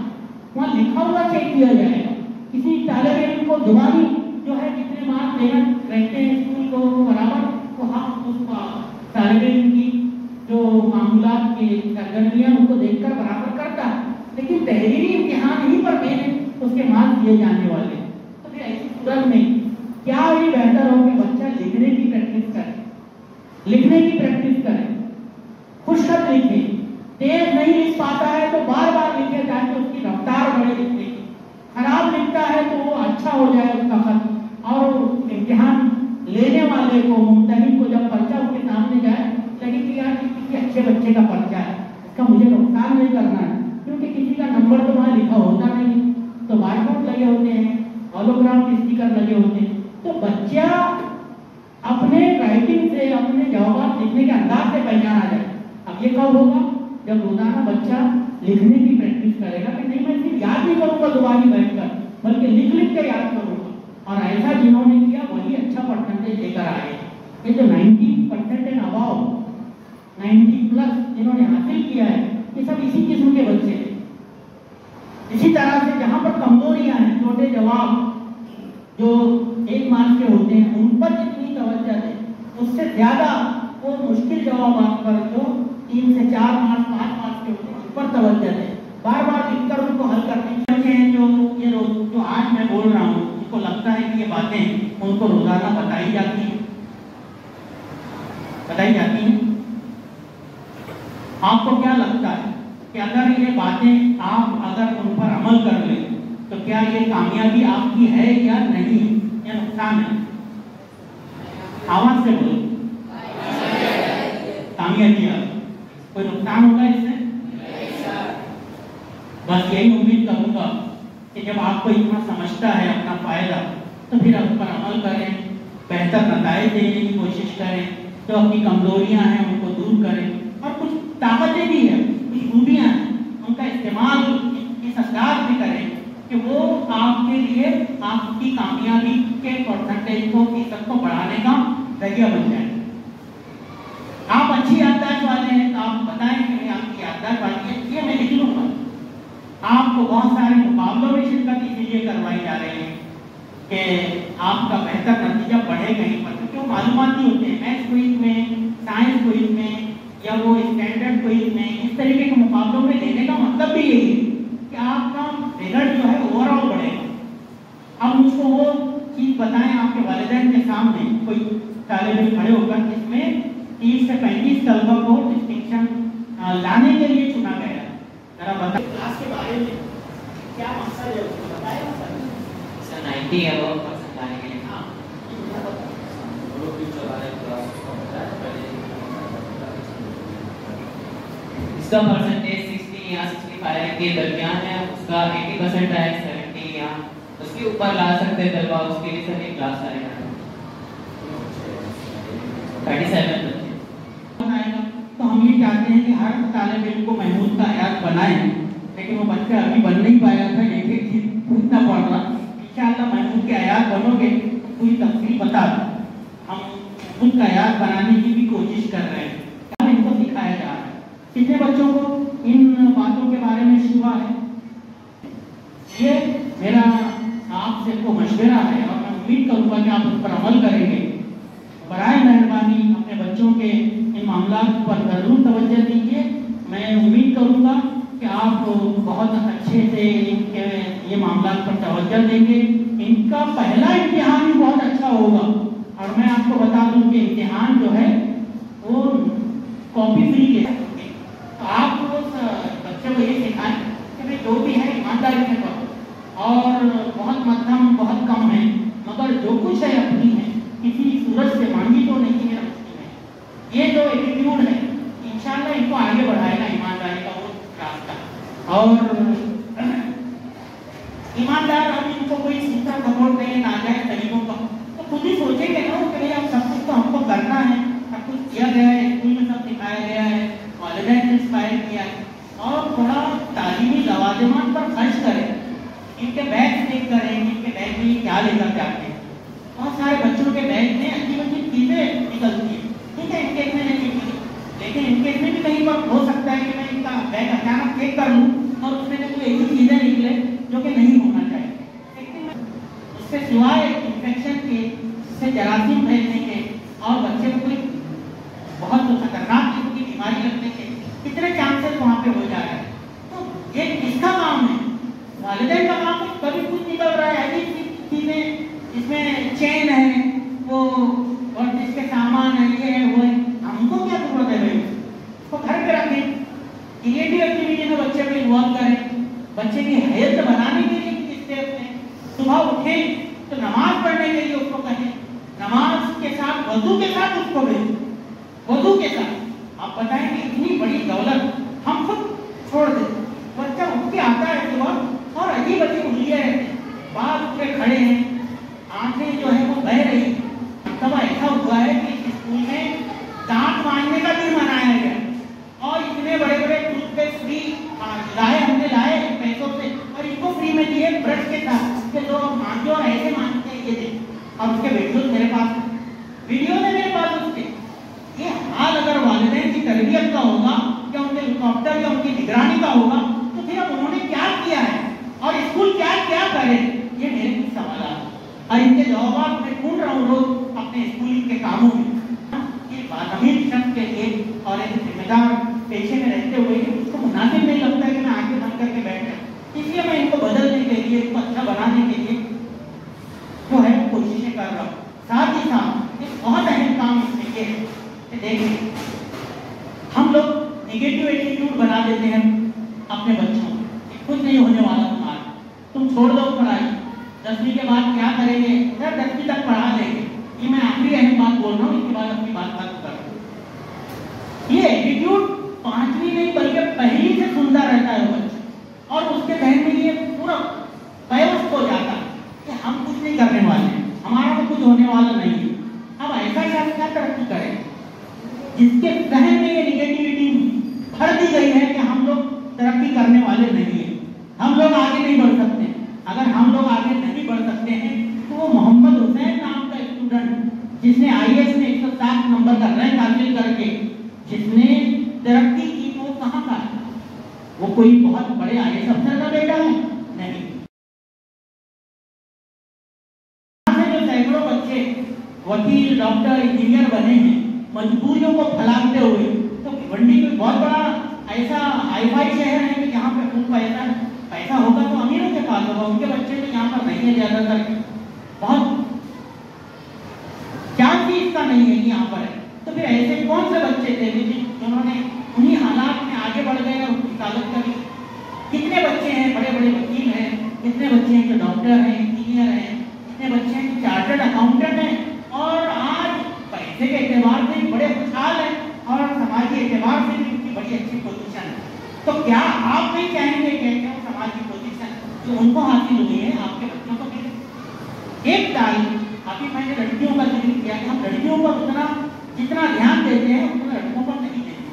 वहाँ लिखा हुआ चेक किया जाएगा। किसी तालिब इल्म को जुबानी जो है जितने मार्क्स देना रहते हैं स्कूल को बराबर, तो हम उसका तालिब इल्म की जो मामूलात के सरगर्मियां उनको देखकर बराबर करता है, लेकिन तहरीरी इम्तिहान ही पर मेरे उसके मार्क्स दिए जाने वाले। तो फिर ऐसी सूरत में क्या ही बेहतर हो कि बच्चा लिखने की प्रैक्टिस करे, लिखने की प्रैक्टिस करे, खुशखत लिखे, तेज नहीं लिख पाता है तो बार बार लिखे, ताकि उसकी रफ्तार बढ़े लिखने की। खराब लिखता है तो वो अच्छा हो जाए उसका खत, और इम्तिहान लेने वाले को, मुमतहिन को जब पर्चा उसके सामने जाए, लगे कि यार किसी अच्छे बच्चे का पर्चा है, इसका मुझे नुकसान नहीं करना है, क्योंकि किसी का नंबर तो वहाँ लिखा होता नहीं, तो बारकोड लगे होते हैं, होलोग्राम के स्टिकर लगे होते हैं। तो बच्चा अपने राइटिंग से, अपने जवाब लिखने के अंदाज से पहचाना जाए। अब ये कब होगा? जब रोजाना बच्चा लिखने की प्रैक्टिस करेगा कि नहीं मैं सिर्फ याद नहीं करूंगा दुबारी बैठकर, बल्कि लिख लिख के याद करूंगा। और ऐसा जिन्होंने किया वही अच्छा परसेंटेज लेकर आए। ये जो 90% एंड अबाव, 90+ जिन्होंने हासिल किया है, ये सब इसी किस्म के बच्चे हैं। इसी तरह से जहाँ पर कमजोरियां हैं, छोटे जवाब जो 1 मार्क्स के होते हैं, उन पर जितनी तवज्जो दें, उससे ज्यादा वो मुश्किल जवाब पर जो 3 से 4 मार्क्स, 5 मार्क्स के होते हैं, पर तवज्जो दें, बार बार लिखकर उनको हल करने के बच्चे हैं जो आज मैं बोल रहा हूँ, उनको लगता है कि ये बातें उनको रोजाना बताई जाती हैं। आपको क्या लगता है कि अगर ये बातें आप अगर उन पर अमल कर लें तो क्या ये कामयाबी आपकी है या नहीं, या नुकसान है? आवाज से बोलो। कामयाबी है, कोई नुकसान होगा इससे? बस यही उम्मीद करूंगा कि जब आपको इतना समझता है अपना फायदा, तो फिर उस पर अमल करें, बेहतर नताइज देने की कोशिश करें, जो अपनी कमजोरियां हैं उनको दूर करें, और कुछ ताकतें भी हैं, कुछ खूबियां हैं, उनका इस्तेमाल इस अंदाज में करें कि वो आपके लिए आपकी कामयाबी के परसेंटेज को, फीसद को बढ़ाने का जरिया बन जाए। आप अच्छी याददाश्त वाले हैं तो आप बताएं कि आपकी याददाश्त वाली है, ये मैं लिख लूंगा। आपको बहुत सारे मुकाबलों में शिरकत इसीलिए करवाई जा रही है कि आपका बेहतर नतीजा बढ़े कहीं पर, क्योंकि वो मालूमाती होते हैं। मैथ्स क्विज में, साइंस क्विज में, या वो स्टैंडर्ड क्विज में, इस तरीके के मुकाबलों में लेने का मतलब भी यही है कि आपका रिजल्ट जो है ओवरऑल बढ़ेगा। अब मुझको वो चीज़ बताएं आपके वालिदैन के सामने, कोई तालिब इल्म खड़े होकर जिसमें 30 से 35 तलबा को डिस्टिंक्शन लाने के लिए चुना गया, जरा बताएं क्लास के बारे में क्या मकसद है, उसको बताएं सर। 90 अबव% लाने के लिए। हाँ, इसका परसेंटेज 60 या 65 के दरमियान है, उसका 80% है, 70 या उसके ऊपर ला सकते हैं तलबा, उसके लिए सर एक क्लास आएगा 37 बच्चे। तो हम ये चाहते हैं कि हर तालिब इल्म को महमूद का आयात बनाएं, लेकिन वो बच्चा अभी बन नहीं पाया था, एक चीज पूछना पड़ रहा। इंशाअल्लाह महमूद के आयात बनोगे तो पूरी तफसील बता दो। हम महमूद का आयात बनाने की भी कोशिश कर रहे हैं, इनको सिखाया जा रहा है। कितने बच्चों को इन बातों के बारे में शुबा है? ये मेरा आपसे को मशवरा है और मैं उम्मीद करूँगा कि आप उस पर अमल करेंगे। बराए मेहरबानी अपने बच्चों के इन मामलों पर ज़रूर तवज्जो दीजिए। मैं उम्मीद करूँगा कि आप बहुत अच्छे से इनके ये मामलों पर तवज्जो देंगे। इनका पहला इम्तिहान भी बहुत अच्छा होगा, और मैं आपको बता दूं कि इम्तिहान जो है वो कॉपी फ्री ले सकते हैं। तो आप उस बच्चे को ये सिखाएं कि भाई जो भी है ईमानदारी से करो, और बहुत मध्यम बहुत कम है, मगर जो कुछ है अपनी है, किसी सूरज से मांगी तो नहीं है अपनी है। ये जो एटीट्यूड है इंशाल्लाह इनको आगे बढ़ाएगा ईमानदारी का वो रास्ता। और ईमानदार अब इनको कोई सूत्र सपोर्ट नहीं है नाजायज तरीकों का, तो खुद ही सोचेंगे ना कि भाई अब सब कुछ तो हमको करना है, सब कुछ किया गया है, स्कूल में सब सिखाया गया है, वालिदैन ने इंस्पायर किया है, और थोड़ा तालीमी लवाजमात पर खर्च करें। इनके बैग देख करें, इनके बैग में क्या लेकर जाते हैं। बहुत सारे बच्चों के बैग में अजीब अजीब चीज़ें निकलती हैं, ठीक है, इनके में नहीं निकली, लेकिन इनके में भी कहीं पर हो सकता है कि मैं इनका बैग अचानक चेक कर लूँ और उसमें से कोई ऐसी चीज़ें निकले जो कि नहीं होना चाहिए। लेकिन उससे सिवाय इन्फेक्शन के, उससे जरासीम फैलने के और बच्चे को कोई बहुत खतरनाक किस्म की बीमारी लगने के कितने चांसेस वहाँ पे हो जा रहे हैं। तो ये किसका काम है? वालिदैन का काम है। कभी कुछ निकल रहा है ऐसी चीज़ें जिसमें चैन है वो, और जिसके सामान है, ये है वो है, हमको क्या जरूरत है भाई? उसको घर पे रखें, क्रिएटिव एक्टिविटी में बच्चे को इन्वॉल्व करें, बच्चे की हेल्थ बनाने के लिए किस स्टेप में सुबह उठें तो नमाज पढ़ने के लिए उसको कहें, नमाज के साथ वजू के साथ उसको भेजें, वजू के साथ। आप बताएंगे इतनी बड़ी दौलत हम खुद छोड़ दें, बच्चा उठ के आता है सुबह और अजीब अजीब उंगलियां रहती हैं, बाल पूरे खड़े हैं, आंखें जो है वो बह रही। तब ऐसा हुआ है कि स्कूल में दांत मांजने का भी मनाया गया, और इतने बड़े बड़े टूथपेस्ट फ्री हमने लाए पैसों से, और इनको फ्री में दिए ब्रश के साथ, कि लोग मांझो और ऐसे मांझते हैं ये दे। और उसके वीडियो मेरे पास उसके ये हाल अगर वालिदैन की तरबियत का होगा या उनके हेलीकॉप्टर या उनकी निगरानी का होगा, तो फिर अब उन्होंने क्या किया है और स्कूल क्या क्या करे, ये मेरे कुछ सवाल है, और इनके जवाब मैं ढूंढ रहा हूँ रोज अपने स्कूल के कामों में। ये बातमीज शख्स के लिए और एक जिम्मेदार पेशे में रहते हुए उसको मुनासिब नहीं लगता है कि मैं आंखें बंद करके बैठ जाऊँ, इसलिए मैं इनको बदलने के लिए, इनको अच्छा बनाने के लिए जो है कोशिशें कर रहा हूँ। साथ ही साथ एक बहुत अहम काम इसमें ये है कि देखिए, हम लोग निगेटिव एटीट्यूड बना देते हैं अपने बच्चों को, कुछ नहीं होने वाला तुम्हारा, तुम छोड़ दो पढ़ाई, 10वीं के बाद क्या करेंगे, सर 10वीं तक पढ़ा देंगे। ये मैं आखिरी अहम बात बोल रहा हूँ, इसके बाद अपनी बात खत्म कर रहा हूँ। ये एटीट्यूड 5वीं नहीं बल्कि पहली से सुनता रहता है बच्चा, और उसके जहन में ये पूरा वयस्क हो जाता है कि हम कुछ नहीं करने वाले हैं, हमारा तो कुछ होने वाला नहीं है। अब ऐसा क्या तरक्की करें जिसके जहन में ये निगेटिविटी भर दी गई है कि हम लोग तरक्की करने वाले नहीं हैं, हम लोग आगे नहीं बढ़ सकते। अगर हम लोग आगे नहीं बढ़ सकते हैं तो वो मोहम्मद हुसैन नाम का स्टूडेंट जिसने IAS में 160 नंबर का रैंक हासिल करके जिसने तरक्की की, वो कहाँ का है? वो कोई बहुत बड़े IAS अफसर का बेटा है? नहीं। जो सैकड़ों बच्चे वकील, डॉक्टर, इंजीनियर बने हैं मजबूरियों को फैलाते हुए, तो भिवंडी कोई बहुत बड़ा ऐसा हाईफाई शहर है कि यहाँ पे खूब पैसा होगा तो अमीरों के पास होगा, उनके बच्चे तो यहाँ पर नहीं है ज्यादातर, बहुत चांस ही इसका नहीं है कि यहाँ पर है। तो फिर ऐसे कौन से बच्चे थे जिन्होंने उन्हीं हालात में आगे बढ़ गए और हिफाजत करी? कितने बच्चे हैं बड़े बड़े वकील हैं, कितने बच्चे हैं जो डॉक्टर हैं, इंजीनियर हैं, कितने बच्चे हैं जो चार्टर्ड अकाउंटेंट हैं, और आज पैसे के एतबार से बड़े खुशहाल हैं और समाजी एतबार से भी उनकी बड़ी अच्छी पोजीशन है। तो क्या आप नहीं चाहेंगे कि समाजी पोजीशन जो उनको हासिल हुई है आपके बच्चों को मिले? एक तारीख अभी मैंने लड़कियों का जिक्र किया कि हम लड़कियों पर उतना जितना ध्यान देते हैं उतना लड़कों पर नहीं देते,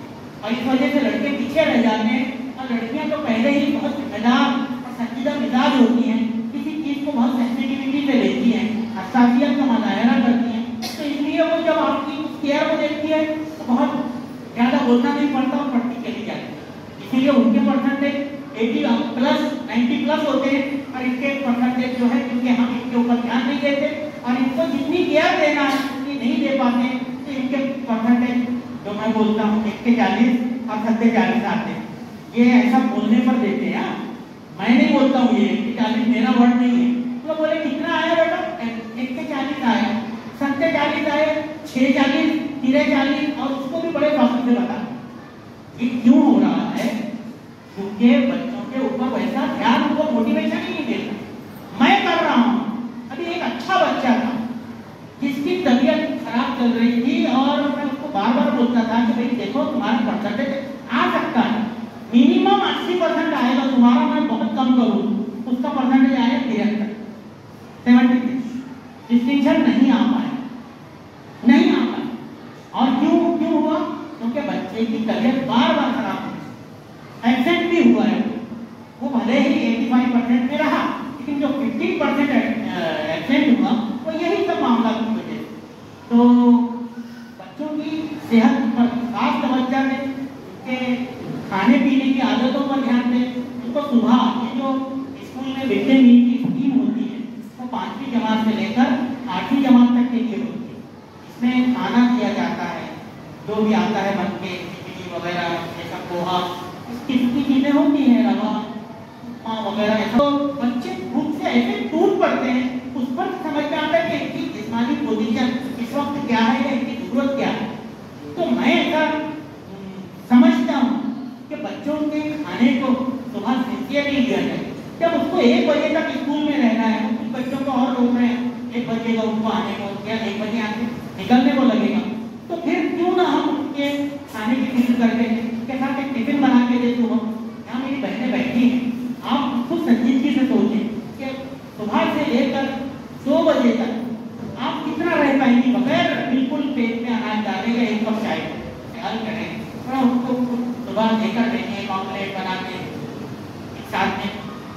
और इस वजह से लड़के पीछे रह जाते हैं। और लड़कियां तो पहले ही बहुत जिम्मेदार और संजीदा मिजाज होती हैं, किसी चीज को बहुत सेंसिटिविटी से लेती हैं, हसासियत का मुजाहरा करती हैं, तो इसलिए वो जब आपकी उस केयर को देखती है तो बहुत ज़्यादा बोलना नहीं पड़ता और पढ़ती चली जाती है। इसीलिए उनके परसेंटेज 80+, 90+ होते हैं, और इनके परसेंटेज जो है क्योंकि हम इनके ऊपर ध्यान नहीं देते और इनको जितनी केयर देना है उतनी नहीं दे पाते, तो इनके परसेंटेज जो मैं बोलता हूँ 1 के 40 और 7 के 40 आते हैं। ये ऐसा बोलने पर देते हैं, मैं नहीं बोलता हूँ, ये 1 के 40 मेरा वर्ड नहीं है। तो बोले कितना आया बेटा? 1 के 40 आया, 7 के 40 आए, 6 40, 13 40, और उसको भी बड़े फासले से बता। ये क्यों हो रहा है? क्योंकि बच्चों के ऊपर वैसा ध्यान, उनको मोटिवेशन ही नहीं देता। मैं कर रहा हूँ, अभी एक अच्छा बच्चा था जिसकी तबीयत खराब चल रही थी, और मैं उसको बार बार बोलता था कि भाई देखो तुम्हारा परसेंटेज आ सकता है, मिनिमम 80% आएगा तुम्हारा, मैं बहुत कम करूँ। उसका परसेंटेज आया 73, डिस्टिंक्शन नहीं आ पाया, नहीं आ पाया। और क्यों हुआ? क्योंकि बच्चे की तबीयत बार बार खराब हुई, एब्सेंट भी हुआ है। वो भले ही 85% में रहा, लेकिन जो 15% एब्सेंट हुआ वो यही सब मामला की वजह से। तो बच्चों की सेहत पर खास तवज्जो दें, उनके खाने पीने की आदतों पर ध्यान दें। उनको सुबह ये जो स्कूल में मिड डे मील की स्कीम होती है वो 5वीं जमात से लेकर 8वीं जमात तक के लिए होती है। इसमें खाना दिया जाता है जो भी आता है बन के, खिचड़ी वगैरह, जैसा पोहा, इसकी चीजें होती हैं, रवा वगैरह। तो बच्चे भूख से ऐसे टूट पड़ते हैं, उस पर समझ में आता है कि इनकी जिस्मानी पोजीशन इस वक्त क्या है या इनकी जरूरत क्या है। तो मैं ऐसा समझता हूँ कि बच्चों के खाने को सुबह सिंसियरली लिया जाए। जब उसको 1 बजे तक स्कूल में रहना है, कुछ बच्चों को और रोक रहे हैं 1 बजे का उनको आने को, या 1 बजे आके निकलने को लगेगा, तो फिर क्यों ना हम उनके खाने की फिक्र करके उनके साथ एक टिफिन बना के दे। सुबह यहाँ मेरी बहनें बैठी हैं, आप खुद संजीदगी से सोचें कि सुबह से लेकर 2 बजे तक आप कितना रह पाएंगी बगैर बिल्कुल पेट में अनाज डाले या 1 कप चाय ख्याल करें। थोड़ा उनको सुबह लेकर देंगे, ऑमलेट बना के, साथ में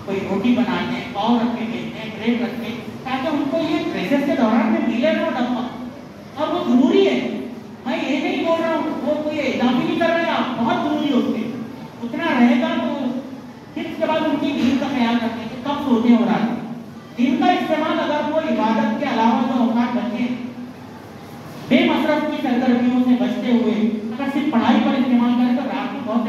कोई रोटी बनाते हैं, पाव रख के देते हैं, ब्रेड रख के, ताकि उनको ये प्रेशर के दौरान में मिले ना डब्बा। और वो जरूरी है, मैं ये नहीं बोल रहा हूँ वो कोई इजाफी नहीं कर रहे हैं, आप बहुत जरूरी होते उतना रहेगा। तो फिर उसके बाद उनकी नींद का ख्याल रखें कि कब सोते हो रात में। दिन का इस्तेमाल अगर वो इबादत के अलावा जो औकात बचे बेमसरफ की सरगर्मियों से बचते हुए अगर सिर्फ पढ़ाई पर इस्तेमाल करें तो रात में बहुत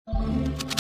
है।